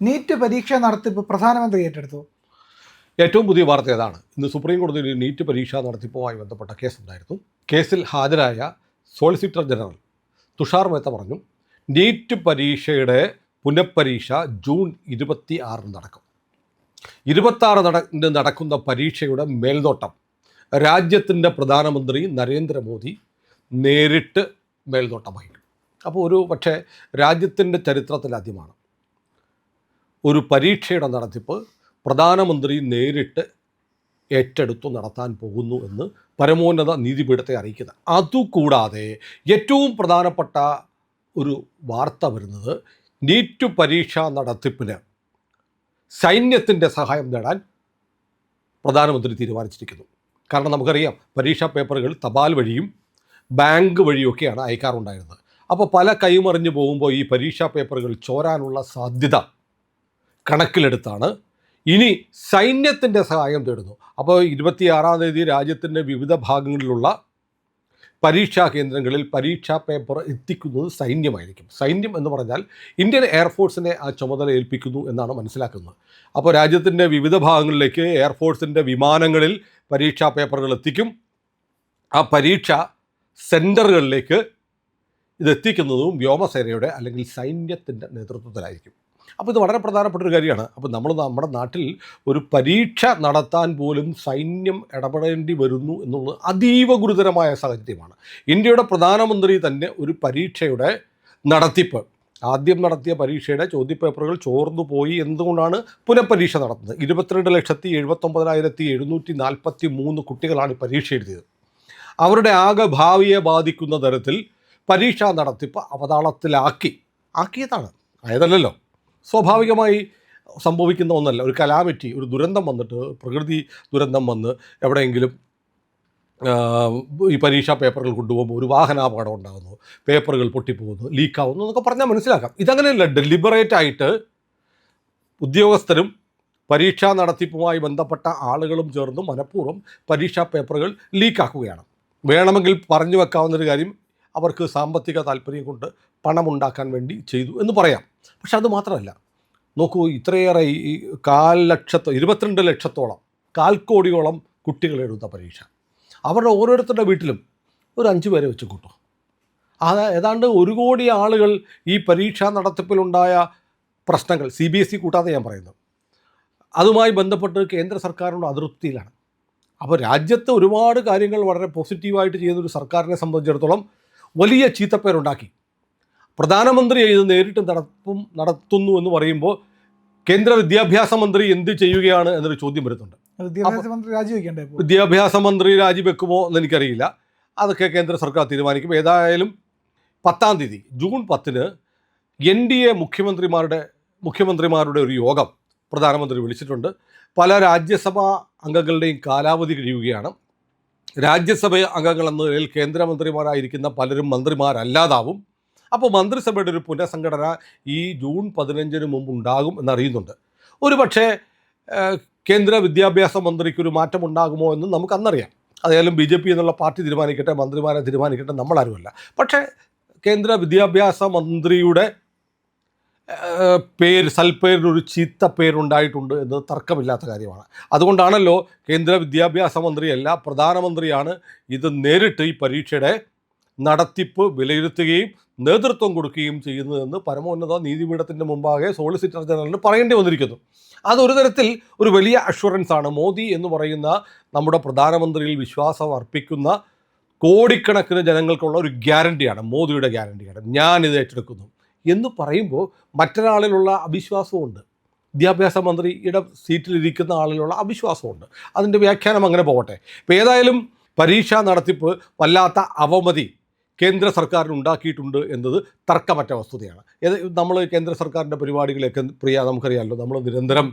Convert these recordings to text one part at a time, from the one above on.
NEET പരീക്ഷ നടത്തിപ്പ് പ്രധാനമന്ത്രി ഏറ്റെടുത്തു. ഏറ്റവും പുതിയ വാർത്ത ഏതാണ്? ഇന്ന് സുപ്രീം കോടതിയിൽ ഒരു നീറ്റ് പരീക്ഷാ നടത്തിപ്പുമായി ബന്ധപ്പെട്ട കേസുണ്ടായിരുന്നു. കേസിൽ ഹാജരായ സോളിസിറ്റർ ജനറൽ തുഷാർ മേത്ത പറഞ്ഞു, നീറ്റ് പരീക്ഷയുടെ പുനഃപരീക്ഷ ജൂൺ 26 നടക്കും. 26 നടക്കുന്ന പരീക്ഷയുടെ മേൽനോട്ടം രാജ്യത്തിൻ്റെ പ്രധാനമന്ത്രി നരേന്ദ്രമോദി നേരിട്ട് മേൽനോട്ടം വഹിക്കും. അപ്പോൾ ഒരു പക്ഷേ രാജ്യത്തിൻ്റെ ചരിത്രത്തിലാദ്യമാണ് ഒരു പരീക്ഷയുടെ നടത്തിപ്പ് പ്രധാനമന്ത്രി നേരിട്ട് ഏറ്റെടുത്തു നടത്താൻ പോകുന്നു എന്ന് പരമോന്നത നീതിപീഠത്തെ അറിയിക്കുന്നത്. അതുകൂടാതെ ഏറ്റവും പ്രധാനപ്പെട്ട ഒരു വാർത്ത വരുന്നത് നീറ്റ് പരീക്ഷാ നടത്തിപ്പിന് സൈന്യത്തിൻ്റെ സഹായം നേടാൻ പ്രധാനമന്ത്രി തീരുമാനിച്ചിരിക്കുന്നു. കാരണം നമുക്കറിയാം, പരീക്ഷാ പേപ്പറുകൾ തപാൽ വഴിയും ബാങ്ക് വഴിയൊക്കെയാണ് അയക്കാറുണ്ടായിരുന്നത്. അപ്പോൾ പല കൈമറിഞ്ഞു പോകുമ്പോൾ ഈ പരീക്ഷാ പേപ്പറുകൾ ചോരാനുള്ള സാധ്യത കണക്കിലെടുത്താണ് ഇനി സൈന്യത്തിൻ്റെ സഹായം തേടുന്നു. അപ്പോൾ 26-ാം തീയതി രാജ്യത്തിൻ്റെ വിവിധ ഭാഗങ്ങളിലുള്ള പരീക്ഷാ കേന്ദ്രങ്ങളിൽ പരീക്ഷാ പേപ്പർ എത്തിക്കുന്നത് സൈന്യമായിരിക്കും. സൈന്യം എന്ന് പറഞ്ഞാൽ ഇന്ത്യൻ എയർഫോഴ്സിനെ ആ ചുമതല ഏൽപ്പിക്കുന്നു എന്നാണ് മനസ്സിലാക്കുന്നത്. അപ്പോൾ രാജ്യത്തിൻ്റെ വിവിധ ഭാഗങ്ങളിലേക്ക് എയർഫോഴ്സിൻ്റെ വിമാനങ്ങളിൽ പരീക്ഷാ പേപ്പറുകൾ എത്തിക്കും. ആ പരീക്ഷാ സെൻറ്ററുകളിലേക്ക് ഇതെത്തിക്കുന്നതും വ്യോമസേനയുടെ അല്ലെങ്കിൽ സൈന്യത്തിൻ്റെ നേതൃത്വത്തിലായിരിക്കും. അപ്പോൾ ഇത് വളരെ പ്രധാനപ്പെട്ടൊരു കാര്യമാണ്. അപ്പോൾ നമ്മുടെ നാട്ടിൽ ഒരു പരീക്ഷ നടത്താൻ പോലും സൈന്യം ഇടപെടേണ്ടി വരുന്നു എന്നുള്ളത് അതീവ ഗുരുതരമായ സാഹചര്യമാണ്. ഇന്ത്യയുടെ പ്രധാനമന്ത്രി തന്നെ ഒരു പരീക്ഷയുടെ നടത്തിപ്പ്, ആദ്യം നടത്തിയ പരീക്ഷയുടെ ചോദ്യപേപ്പറുകൾ ചോർന്നു പോയി എന്തുകൊണ്ടാണ് പുനഃപരീക്ഷ നടത്തുന്നത്? 22,79,743 കുട്ടികളാണ് പരീക്ഷ എഴുതിയത്. അവരുടെ ആകെ ഭാവിയെ ബാധിക്കുന്ന തരത്തിൽ പരീക്ഷാ നടത്തിപ്പ് അവതാളത്തിലാക്കിയതാണ്. ആയതല്ലല്ലോ, സ്വാഭാവികമായി സംഭവിക്കുന്ന ഒന്നല്ല. ഒരു കലാമിറ്റി, ഒരു ദുരന്തം വന്നിട്ട്, പ്രകൃതി ദുരന്തം വന്ന് എവിടെയെങ്കിലും ഈ പരീക്ഷാ പേപ്പറുകൾ കൊണ്ടുപോകുമ്പോൾ ഒരു വാഹനാപകടം ഉണ്ടാകുന്നു, പേപ്പറുകൾ പൊട്ടിപ്പോകുന്നു, ലീക്കാവുന്നു എന്നൊക്കെ പറഞ്ഞാൽ മനസ്സിലാക്കാം. ഇതങ്ങനെയല്ല. ഡെലിബറേറ്റായിട്ട് ഉദ്യോഗസ്ഥരും പരീക്ഷാ നടത്തിപ്പുമായി ബന്ധപ്പെട്ട ആളുകളും ചേർന്ന് മനഃപൂർവ്വം പരീക്ഷാ പേപ്പറുകൾ ലീക്കാക്കുകയാണ്. വേണമെങ്കിൽ പറഞ്ഞു വെക്കാവുന്നൊരു കാര്യം, അവർക്ക് സാമ്പത്തിക താല്പര്യം കൊണ്ട് പണമുണ്ടാക്കാൻ വേണ്ടി ചെയ്തു എന്ന് പറയാം. പക്ഷെ അത് മാത്രമല്ല, നോക്കൂ, ഇത്രയേറെ 22 ലക്ഷത്തോളം 1/4 കോടിയോളം കുട്ടികൾ എഴുതുന്ന പരീക്ഷ, അവരുടെ ഓരോരുത്തരുടെ വീട്ടിലും ഒരു 5 പേരെ വെച്ച് കൂട്ടും. ഏതാണ്ട് 1 കോടി ആളുകൾ ഈ പരീക്ഷാ നടത്തിപ്പിലുണ്ടായ പ്രശ്നങ്ങൾ, CBSE കൂട്ടാതെ ഞാൻ പറയുന്നത്, അതുമായി ബന്ധപ്പെട്ട് കേന്ദ്ര സർക്കാരിൻ്റെ അതൃപ്തിയിലാണ്. അപ്പോൾ രാജ്യത്ത് ഒരുപാട് കാര്യങ്ങൾ വളരെ പോസിറ്റീവായിട്ട് ചെയ്യുന്നൊരു സർക്കാരിനെ സംബന്ധിച്ചിടത്തോളം വലിയ ചീത്തപ്പേരുണ്ടാക്കി. പ്രധാനമന്ത്രി ഇത് നേരിട്ട് നടത്തുന്നു എന്ന് പറയുമ്പോൾ കേന്ദ്ര വിദ്യാഭ്യാസ മന്ത്രി എന്ത് ചെയ്യുകയാണ് എന്നൊരു ചോദ്യം വരുന്നുണ്ട്. വിദ്യാഭ്യാസ മന്ത്രി രാജിവെക്കുമോ എന്നെനിക്കറിയില്ല. അതൊക്കെ കേന്ദ്ര സർക്കാർ തീരുമാനിക്കും. ഏതായാലും 10-ാം തീയതി ജൂൺ 10-ന് NDA മുഖ്യമന്ത്രിമാരുടെ ഒരു യോഗം പ്രധാനമന്ത്രി വിളിച്ചിട്ടുണ്ട്. പല രാജ്യസഭാ അംഗങ്ങളുടെയും കാലാവധി കഴിയുകയാണ്. രാജ്യസഭ അംഗങ്ങൾ എന്ന നിലയിൽ കേന്ദ്രമന്ത്രിമാരായിരിക്കുന്ന പലരും മന്ത്രിമാരല്ലാതാവും. അപ്പോൾ മന്ത്രിസഭയുടെ ഒരു പുനഃസംഘടന ഈ ജൂൺ 15-ന് മുമ്പ് ഉണ്ടാകും എന്നറിയുന്നുണ്ട്. ഒരു പക്ഷേ കേന്ദ്ര വിദ്യാഭ്യാസ മന്ത്രിക്കൊരു മാറ്റം ഉണ്ടാകുമോ എന്ന് നമുക്കന്നറിയാം. അതായാലും BJP എന്നുള്ള പാർട്ടി തീരുമാനിക്കട്ടെ, മന്ത്രിമാരെ തീരുമാനിക്കട്ടെ, നമ്മളാരുമല്ല. പക്ഷേ കേന്ദ്ര വിദ്യാഭ്യാസ മന്ത്രിയുടെ സൽപ്പേരിനൊരു ചീത്ത പേരുണ്ടായിട്ടുണ്ട് എന്നത് തർക്കമില്ലാത്ത കാര്യമാണ്. അതുകൊണ്ടാണല്ലോ കേന്ദ്ര വിദ്യാഭ്യാസ മന്ത്രിയല്ല, പ്രധാനമന്ത്രിയാണ് ഇത് നേരിട്ട് ഈ പരീക്ഷയുടെ നടത്തിപ്പ് വിലയിരുത്തുകയും നേതൃത്വം കൊടുക്കുകയും ചെയ്യുന്നതെന്ന് പരമോന്നത നീതിപീഠത്തിൻ്റെ മുമ്പാകെ സോളിസിറ്റർ ജനറലിന് പറയേണ്ടി വന്നിരിക്കുന്നു. അതൊരു തരത്തിൽ ഒരു വലിയ അഷ്വറൻസാണ്. മോദി എന്ന് പറയുന്ന നമ്മുടെ പ്രധാനമന്ത്രിയിൽ വിശ്വാസം അർപ്പിക്കുന്ന കോടിക്കണക്കിന് ജനങ്ങൾക്കുള്ള ഒരു ഗ്യാരണ്ടിയാണ്, മോദിയുടെ ഗ്യാരണ്ടിയാണ്. ഞാനിത് ഏറ്റെടുക്കുന്നു എന്ന് പറയുമ്പോൾ മറ്റൊരാളിലുള്ള അവിശ്വാസമുണ്ട്. വിദ്യാഭ്യാസ മന്ത്രിയുടെ സീറ്റിലിരിക്കുന്ന ആളിലുള്ള അവിശ്വാസമുണ്ട്. അതിൻ്റെ വ്യാഖ്യാനം അങ്ങനെ പോകട്ടെ. ഇപ്പോൾ ഏതായാലും പരീക്ഷാ നടത്തിപ്പ് വല്ലാത്ത അവമതി കേന്ദ്ര സർക്കാരിന് ഉണ്ടാക്കിയിട്ടുണ്ട് എന്നത് തർക്കമറ്റ വസ്തുതയാണ്. നമ്മൾ കേന്ദ്ര സർക്കാരിൻ്റെ പരിപാടികളൊക്കെ നമുക്കറിയാമല്ലോ, നമ്മൾ നിരന്തരം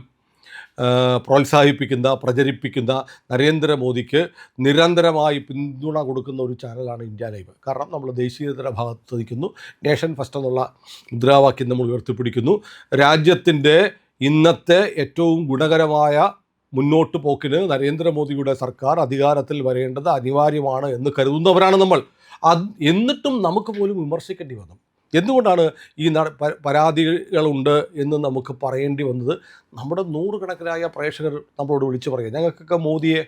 പ്രോത്സാഹിപ്പിക്കുന്ന, പ്രചരിപ്പിക്കുന്ന നരേന്ദ്രമോദിക്ക് നിരന്തരമായി പിന്തുണ കൊടുക്കുന്ന ഒരു ചാനലാണ് ഇന്ത്യ ലൈവ്. കാരണം നമ്മൾ ദേശീയതര ഭാഗത്ത് നിൽക്കുന്നു, നേഷൻ ഫസ്റ്റ് എന്നുള്ള മുദ്രാവാക്യം നമ്മൾ ഉയർത്തിപ്പിടിക്കുന്നു. രാജ്യത്തിൻ്റെ ഇന്നത്തെ ഏറ്റവും ഗുണകരമായ മുന്നോട്ട് പോക്കിന് നരേന്ദ്രമോദിയുടെ സർക്കാർ അധികാരത്തിൽ വരേണ്ടത് അനിവാര്യമാണ് എന്ന് കരുതുന്നവരാണ് നമ്മൾ. എന്നിട്ടും നമുക്ക് പോലും വിമർശിക്കേണ്ടി വന്നു. എന്തുകൊണ്ടാണ് ഈ പരാതികളുണ്ട് എന്ന് നമുക്ക് പറയേണ്ടി വന്നത്? നമ്മുടെ നൂറുകണക്കിനായ പ്രേക്ഷകർ നമ്മളോട് വിളിച്ചു പറയുക, ഞങ്ങൾക്കൊക്കെ മോദിയെ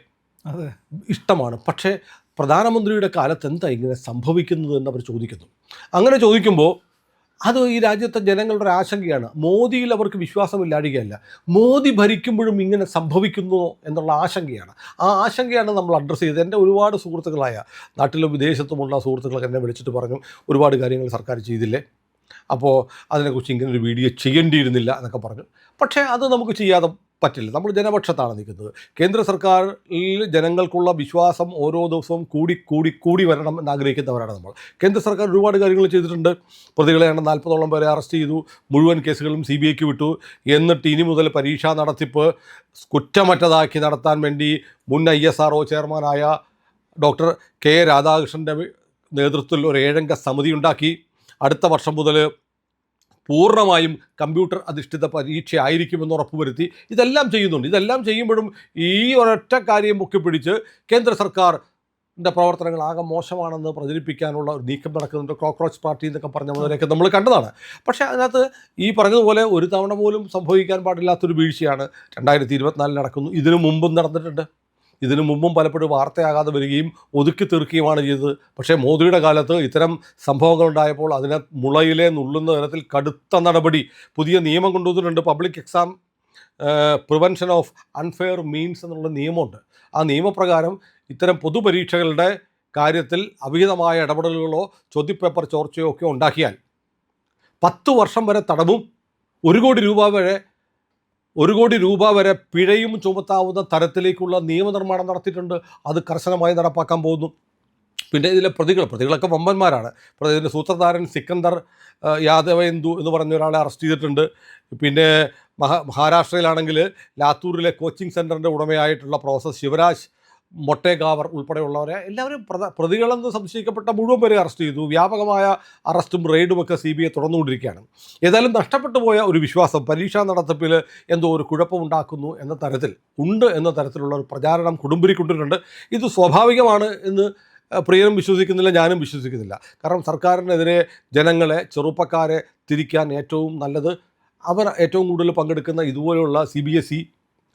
അതെ ഇഷ്ടമാണ്, പക്ഷേ പ്രധാനമന്ത്രിയുടെ കാലത്ത് എന്താ ഇങ്ങനെ സംഭവിക്കുന്നത് എന്ന് അവർ ചോദിക്കുന്നു. അങ്ങനെ ചോദിക്കുമ്പോൾ അത് ഈ രാജ്യത്തെ ജനങ്ങളുടെ ഒരു ആശങ്കയാണ്. മോദിയിൽ അവർക്ക് വിശ്വാസമില്ലാഴികയല്ല, മോദി ഭരിക്കുമ്പോഴും ഇങ്ങനെ സംഭവിക്കുന്നു എന്നുള്ള ആശങ്കയാണ്. ആ ആശങ്കയാണ് നമ്മൾ അഡ്രസ്സ് ചെയ്തത്. എൻ്റെ ഒരുപാട് സുഹൃത്തുക്കളായ നാട്ടിലും വിദേശത്തുമുള്ള സുഹൃത്തുക്കളൊക്കെ എന്നെ വിളിച്ചിട്ട് പറഞ്ഞു, ഒരുപാട് കാര്യങ്ങൾ സർക്കാർ ചെയ്തില്ലേ, അപ്പോൾ അതിനെക്കുറിച്ച് ഇങ്ങനെ ഒരു വീഡിയോ ചെയ്യേണ്ടിയിരുന്നില്ല എന്നൊക്കെ പറഞ്ഞു. പക്ഷേ അത് നമുക്ക് ചെയ്യാതെ പറ്റില്ല. നമ്മൾ ജനപക്ഷത്താണ് നിൽക്കുന്നത്. കേന്ദ്ര സർക്കാരിൽ ജനങ്ങൾക്കുള്ള വിശ്വാസം ഓരോ ദിവസവും കൂടി വരണം എന്നാഗ്രഹിക്കുന്നവരാണ് നമ്മൾ. കേന്ദ്ര സർക്കാർ ഒരുപാട് കാര്യങ്ങൾ ചെയ്തിട്ടുണ്ട്. പ്രതികളെ 40ഓളം പേരെ അറസ്റ്റ് ചെയ്തു, മുഴുവൻ കേസുകളും CBIക്ക് വിട്ടു. എന്നിട്ട് ഇനി മുതൽ പരീക്ഷാ നടത്തിപ്പ് കുറ്റമറ്റതാക്കി നടത്താൻ വേണ്ടി മുൻ ISRO ചെയർമാനായ ഡോക്ടർ K രാധാകൃഷ്ണൻ്റെ നേതൃത്വത്തിൽ ഒരു 7 അംഗ സമിതി ഉണ്ടാക്കി. അടുത്ത വർഷം മുതൽ പൂർണ്ണമായും കമ്പ്യൂട്ടർ അധിഷ്ഠിത പരീക്ഷ ആയിരിക്കുമെന്ന് ഉറപ്പുവരുത്തി. ഇതെല്ലാം ചെയ്യുന്നുണ്ട്. ഇതെല്ലാം ചെയ്യുമ്പോഴും ഈ ഒരൊറ്റ കാര്യം പൊക്കിപ്പിടിച്ച് കേന്ദ്ര സർക്കാരിൻ്റെ പ്രവർത്തനങ്ങൾ ആകെ മോശമാണെന്ന് പ്രചരിപ്പിക്കാനുള്ള ഒരു നീക്കം നടക്കുന്നുണ്ട്. കോക്രോച്ച് പാർട്ടി എന്നൊക്കെ പറഞ്ഞവരെയൊക്കെ നമ്മൾ കണ്ടതാണ്. പക്ഷേ അതിനകത്ത് ഈ പറഞ്ഞതുപോലെ ഒരു തവണ പോലും സംഭവിക്കാൻ പാടില്ലാത്തൊരു വീഴ്ചയാണ് 2024 നടക്കുന്നു. ഇതിനു മുമ്പും നടന്നിട്ടുണ്ട്. ഇതിനു മുമ്പും പലപ്പോഴും വാർത്തയാകാതെ വരികയും ഒതുക്കി തീർക്കുകയുമാണ് ചെയ്തത്. പക്ഷേ മോദിയുടെ കാലത്ത് ഇത്തരം സംഭവങ്ങളുണ്ടായപ്പോൾ അതിനെ മുളയിലെ നുള്ളുന്ന തരത്തിൽ കടുത്ത നടപടി, പുതിയ നിയമം കൊണ്ടുവന്നിട്ടുണ്ട്. Public exam prevention of unfair means എന്നുള്ള നിയമമുണ്ട്. ആ നിയമപ്രകാരം ഇത്തരം പൊതുപരീക്ഷകളുടെ കാര്യത്തിൽ അവിഹിതമായ ഇടപെടലുകളോ ചോദ്യപേപ്പർ ചോർച്ചയോ ഒക്കെ ഉണ്ടാക്കിയാൽ 10 വർഷം വരെ തടവും 1 കോടി രൂപ വരെ പിഴയും ചുമത്താവുന്ന തരത്തിലേക്കുള്ള നിയമനിർമ്മാണം നടത്തിയിട്ടുണ്ട്. അത് കർശനമായി നടപ്പാക്കാൻ പോകുന്നു. പിന്നെ ഇതിലെ പ്രതികളൊക്കെ വമ്പന്മാരാണ്. ഇതിൻ്റെ സൂത്രധാരൻ സിക്കന്ദർ യാദവേന്ദു എന്ന് പറഞ്ഞ ഒരാളെ അറസ്റ്റ് ചെയ്തിട്ടുണ്ട്. പിന്നെ മഹാരാഷ്ട്രയിലാണെങ്കിൽ ലാത്തൂരിലെ കോച്ചിങ് സെൻറ്ററിൻ്റെ ഉടമയായിട്ടുള്ള പ്രൊഫസർ ശിവരാജ് മൊട്ടേഗാവർ ഉൾപ്പെടെയുള്ളവരെ എല്ലാവരും പ്രതികളെന്ന് സംശയിക്കപ്പെട്ട മുഴുവൻ പേരെ അറസ്റ്റ് ചെയ്തു. വ്യാപകമായ അറസ്റ്റും റെയ്ഡുമൊക്കെ CBI തുടർന്നുകൊണ്ടിരിക്കുകയാണ്. ഏതായാലും നഷ്ടപ്പെട്ടു പോയ ഒരു വിശ്വാസം പരീക്ഷാ നടത്തിപ്പിൽ എന്തോ ഒരു കുഴപ്പമുണ്ടാക്കുന്നു എന്ന തരത്തിലുള്ള ഒരു പ്രചാരണം കൊടുമ്പിരിക്കൊണ്ടിട്ടുണ്ട്. ഇത് സ്വാഭാവികമാണ് എന്ന് പ്രിയനും വിശ്വസിക്കുന്നില്ല, ഞാനും വിശ്വസിക്കുന്നില്ല. കാരണം സർക്കാരിനെതിരെ ജനങ്ങളെ, ചെറുപ്പക്കാരെ തിരിക്കാൻ ഏറ്റവും നല്ലത് അവർ ഏറ്റവും കൂടുതൽ പങ്കെടുക്കുന്ന ഇതുപോലെയുള്ള CBSE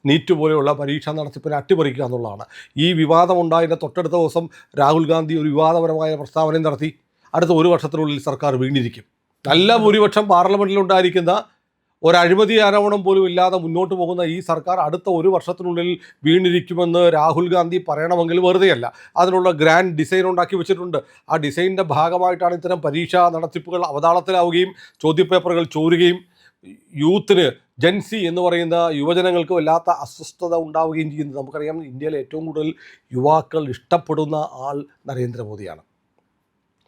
നീറ്റ് പോലെയുള്ള പരീക്ഷാ നടത്തിപ്പിനെ അട്ടിമറിക്കുക എന്നുള്ളതാണ്. ഈ വിവാദം ഉണ്ടായതിൻ്റെ തൊട്ടടുത്ത ദിവസം രാഹുൽ ഗാന്ധി ഒരു വിവാദപരമായ പ്രസ്താവന നടത്തി. അടുത്ത 1 വർഷത്തിനുള്ളിൽ സർക്കാർ വീണിരിക്കും. നല്ല ഭൂരിപക്ഷം പാർലമെൻറ്റിലുണ്ടായിരിക്കുന്ന ഒരു അഴിമതി ആരോപണം പോലും ഇല്ലാതെ മുന്നോട്ട് പോകുന്ന ഈ സർക്കാർ അടുത്ത 1 വർഷത്തിനുള്ളിൽ വീണിരിക്കുമെന്ന് രാഹുൽ ഗാന്ധി പറയണമെങ്കിൽ വെറുതെയല്ല. അതിനുള്ള ഗ്രാൻഡ് ഡിസൈൻ ഉണ്ടാക്കി വെച്ചിട്ടുണ്ട്. ആ ഡിസൈനിൻ്റെ ഭാഗമായിട്ടാണ് ഇത്തരം പരീക്ഷാ നടത്തിപ്പുകൾ അവതാളത്തിലാവുകയും ചോദ്യപേപ്പറുകൾ ചോരുകയും യൂത്തിന്, ജെൻസി എന്ന് പറയുന്ന യുവജനങ്ങൾക്ക് വല്ലാത്ത അസ്വസ്ഥത ഉണ്ടാവുകയും ചെയ്യുന്നത്. നമുക്കറിയാം, ഇന്ത്യയിലെ ഏറ്റവും കൂടുതൽ യുവാക്കൾ ഇഷ്ടപ്പെടുന്ന ആൾ നരേന്ദ്രമോദിയാണ്.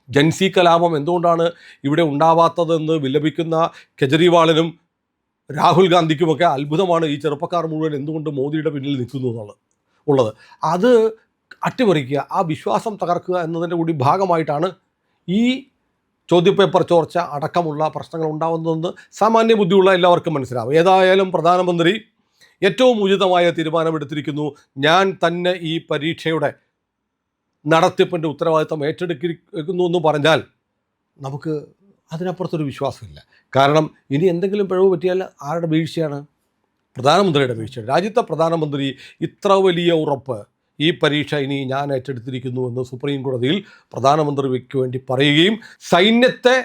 ജെൻസി കലാപം എന്തുകൊണ്ടാണ് ഇവിടെ ഉണ്ടാവാത്തതെന്ന് വിലപിക്കുന്ന കെജ്രിവാളിനും രാഹുൽ ഗാന്ധിക്കുമൊക്കെ അത്ഭുതമാണ് ഈ ചെറുപ്പക്കാർ മുഴുവൻ എന്തുകൊണ്ട് മോദിയുടെ പിന്നിൽ നിൽക്കുന്നു എന്നുള്ളത്. അത് അട്ടിമറിക്കുക, ആ വിശ്വാസം തകർക്കുക എന്നതിൻ്റെ കൂടി ഭാഗമായിട്ടാണ് ഈ ചോദ്യപേപ്പർ ചോർച്ച അടക്കമുള്ള പ്രശ്നങ്ങൾ ഉണ്ടാകുന്നതെന്ന് സാമാന്യ ബുദ്ധിയുള്ള എല്ലാവർക്കും മനസ്സിലാവും. ഏതായാലും പ്രധാനമന്ത്രി ഏറ്റവും ഉചിതമായ തീരുമാനമെടുത്തിരിക്കുന്നു. ഞാൻ തന്നെ ഈ പരീക്ഷയുടെ നടത്തിപ്പിൻ്റെ ഉത്തരവാദിത്തം ഏറ്റെടുക്കുന്നു എന്ന് പറഞ്ഞാൽ നമുക്ക് അതിനപ്പുറത്തൊരു വിശ്വാസമില്ല. കാരണം ഇനി എന്തെങ്കിലും പിഴവ് പറ്റിയാൽ ആരുടെ വീഴ്ചയാണ്? പ്രധാനമന്ത്രിയുടെ വീഴ്ചയാണ്. രാജ്യത്തെ പ്രധാനമന്ത്രി ഇത്ര വലിയ ഉറപ്പ്, ഈ പരീക്ഷ ഇനി ഞാൻ ഏറ്റെടുത്തിരിക്കുന്നു എന്ന് സുപ്രീം കോടതിയിൽ പ്രധാനമന്ത്രിക്ക് വേണ്ടി പറയുകയും സൈന്യത്തെ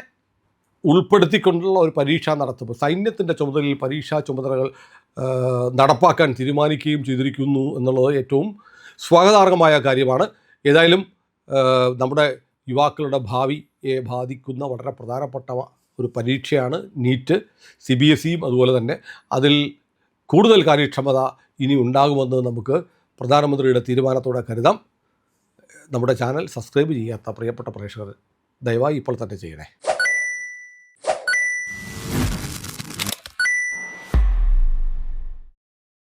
ഉൾപ്പെടുത്തിക്കൊണ്ടുള്ള ഒരു പരീക്ഷാ നടത്തിപ്പ്, സൈന്യത്തിൻ്റെ ചുമതലയിൽ പരീക്ഷാ ചുമതലകൾ നടപ്പാക്കാൻ തീരുമാനിക്കുകയും ചെയ്തിരിക്കുന്നു എന്നുള്ളത് ഏറ്റവും സ്വാഗതാർഹമായ കാര്യമാണ്. ഏതായാലും നമ്മുടെ യുവാക്കളുടെ ഭാവിയെ ബാധിക്കുന്ന വളരെ പ്രധാനപ്പെട്ട ഒരു പരീക്ഷയാണ് നീറ്റ്. CBSEയും അതുപോലെ തന്നെ അതിൽ കൂടുതൽ കാര്യക്ഷമത ഇനി ഉണ്ടാകുമെന്ന് നമുക്ക് പ്രധാനമന്ത്രിയുടെ തീരുമാനത്തോടെ കരുതാം. നമ്മുടെ ചാനൽ സബ്സ്ക്രൈബ് ചെയ്യാത്ത പ്രിയപ്പെട്ട പ്രേക്ഷകർ ദയവായി ഇപ്പോൾ തന്നെ ചെയ്യണേ.